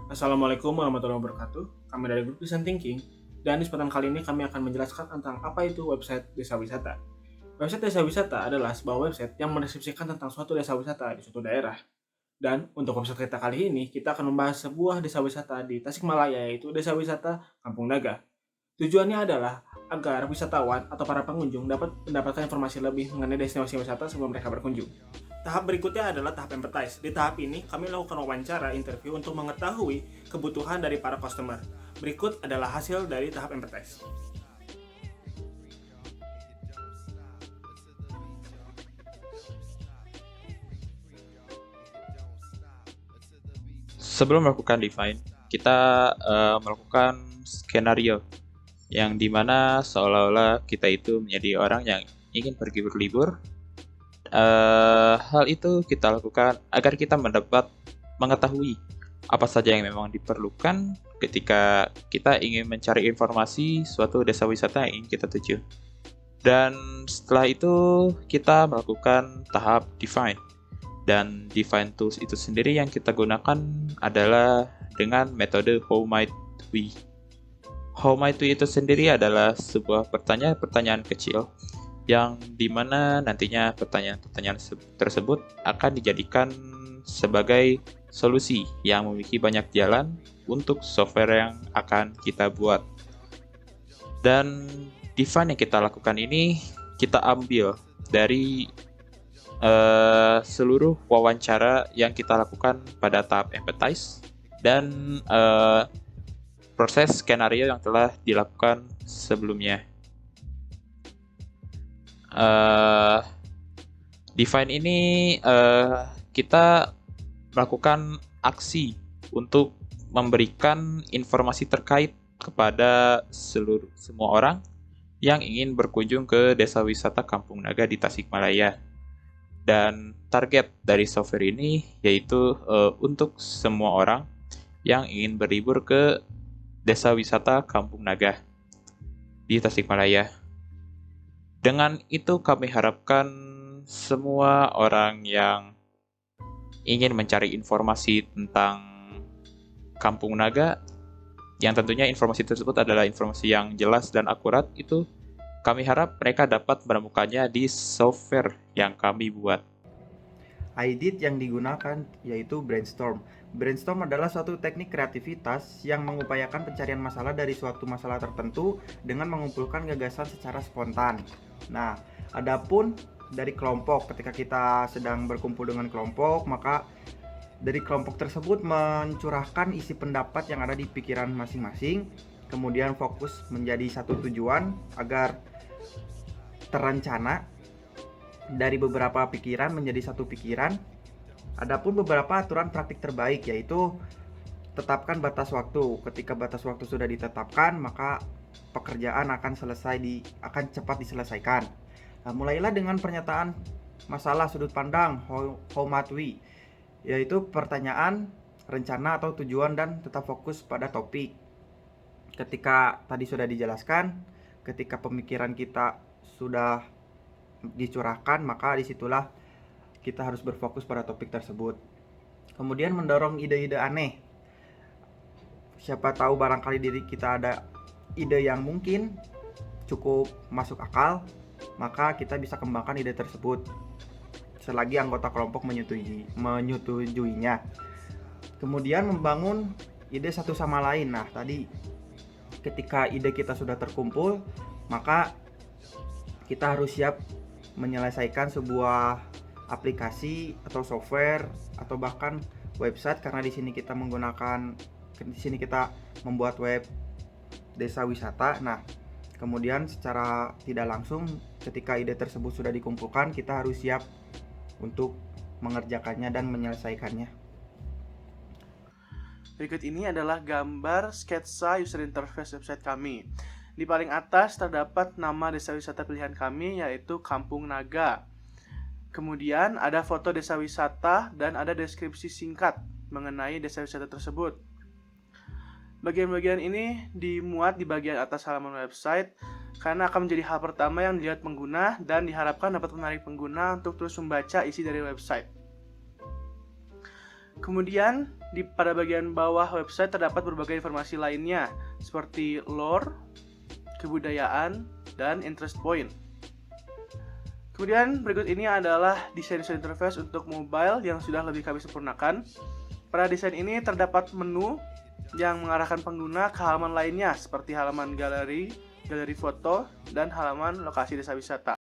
Assalamualaikum warahmatullahi wabarakatuh. Kami dari Grup Design Thinking, dan di kesempatan kali ini kami akan menjelaskan tentang apa itu website desa wisata. Website desa wisata adalah sebuah website yang mendeskripsikan tentang suatu desa wisata di suatu daerah. Dan untuk website kita kali ini, kita akan membahas sebuah desa wisata di Tasikmalaya, yaitu Desa Wisata Kampung Naga. Tujuannya adalah agar wisatawan atau para pengunjung dapat mendapatkan informasi lebih mengenai destinasi wisata sebelum mereka berkunjung. Tahap berikutnya adalah tahap empathize. Di tahap ini, kami melakukan wawancara interview untuk mengetahui kebutuhan dari para customer. Berikut adalah hasil dari tahap empathize. Sebelum melakukan define, kita melakukan skenario yang dimana seolah-olah kita itu menjadi orang yang ingin pergi berlibur. Hal itu kita lakukan agar kita mengetahui apa saja yang memang diperlukan ketika kita ingin mencari informasi suatu desa wisata yang ingin kita tuju. Dan setelah itu kita melakukan tahap define. Dan define tools itu sendiri yang kita gunakan adalah dengan metode How Might We. How Might We itu sendiri adalah sebuah pertanyaan-pertanyaan kecil yang dimana nantinya pertanyaan-pertanyaan tersebut akan dijadikan sebagai solusi yang memiliki banyak jalan untuk software yang akan kita buat. Dan define yang kita lakukan ini kita ambil dari seluruh wawancara yang kita lakukan pada tahap empathize dan proses skenario yang telah dilakukan sebelumnya. Define ini kita melakukan aksi untuk memberikan informasi terkait kepada semua orang yang ingin berkunjung ke desa wisata Kampung Naga di Tasikmalaya. Dan target dari software ini yaitu untuk semua orang yang ingin berlibur ke desa wisata Kampung Naga di Tasikmalaya. Dengan itu kami harapkan semua orang yang ingin mencari informasi tentang Kampung Naga, yang tentunya informasi tersebut adalah informasi yang jelas dan akurat, itu kami harap mereka dapat menemukannya di software yang kami buat. Aidit yang digunakan yaitu brainstorm. Brainstorm adalah suatu teknik kreativitas yang mengupayakan pencarian masalah dari suatu masalah tertentu dengan mengumpulkan gagasan secara spontan. Nah, adapun dari kelompok, ketika kita sedang berkumpul dengan kelompok, maka dari kelompok tersebut mencurahkan isi pendapat yang ada di pikiran masing-masing, kemudian fokus menjadi satu tujuan agar terencana dari beberapa pikiran menjadi satu pikiran. Adapun beberapa aturan praktik terbaik yaitu tetapkan batas waktu. Ketika batas waktu sudah ditetapkan, maka pekerjaan akan cepat diselesaikan. Nah, mulailah dengan pernyataan masalah sudut pandang how might we, yaitu pertanyaan, rencana atau tujuan dan tetap fokus pada topik. Ketika tadi sudah dijelaskan, ketika pemikiran kita sudah dicurahkan, maka disitulah kita harus berfokus pada topik tersebut. Kemudian mendorong ide-ide aneh. Siapa tahu barangkali diri kita ada ide yang mungkin cukup masuk akal, maka kita bisa kembangkan ide tersebut selagi anggota kelompok menyetujuinya. Kemudian membangun ide satu sama lain. Nah, tadi ketika ide kita sudah terkumpul, maka kita harus siap menyelesaikan sebuah aplikasi atau software atau bahkan website, karena di sini kita membuat web desa wisata. Nah, kemudian secara tidak langsung ketika ide tersebut sudah dikumpulkan, kita harus siap untuk mengerjakannya dan menyelesaikannya. Berikut ini adalah gambar sketsa user interface website kami. Di paling atas terdapat nama desa wisata pilihan kami, yaitu Kampung Naga. Kemudian ada foto desa wisata dan ada deskripsi singkat mengenai desa wisata tersebut. Bagian-bagian ini dimuat di bagian atas halaman website karena akan menjadi hal pertama yang dilihat pengguna dan diharapkan dapat menarik pengguna untuk terus membaca isi dari website. Kemudian pada bagian bawah website terdapat berbagai informasi lainnya seperti lore, kebudayaan, dan interest point. Kemudian berikut ini adalah desain user interface untuk mobile yang sudah lebih kami sempurnakan. Pada desain ini terdapat menu yang mengarahkan pengguna ke halaman lainnya seperti halaman galeri, galeri foto, dan halaman lokasi desa wisata.